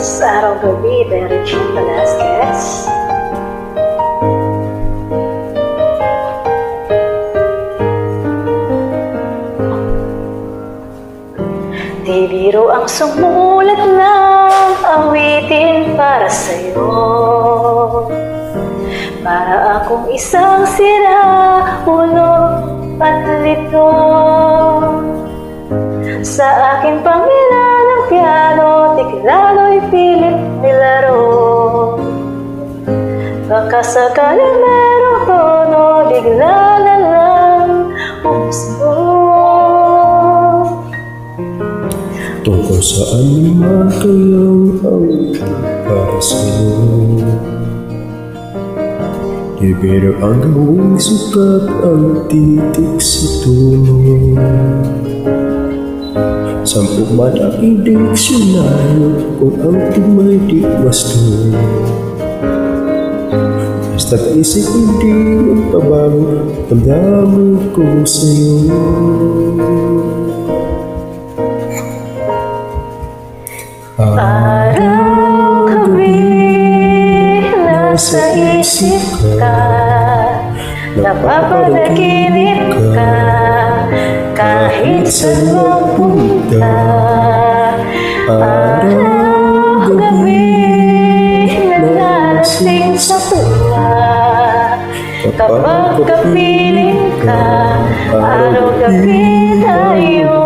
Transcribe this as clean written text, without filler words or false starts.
sa araw-gabi by Regine Velasquez. Di biro ang sumulat ng awitin para sa'yo, para akong isang sira ulo at lito. Sa aking pangilan ng piano, tiklalo'y pilit nilaro. Baka sakaling merong tono, bigla na lang umusbo. Tungkol saan naman kayang awitin para sa'yo? Di biro ang gawing sukat ang titik sa tono. Sampu man ang diksyonaryo kung ang tumay di wasto. Basta't isip hindi magpabago, damdamin ko sa'yo. Araw-gabi nasa isip ka, napapanaginip ka, kahit saan magpunta. Araw-gabi naglalasing sa tuwa, kapag kapiling ka, araw-gabi tayo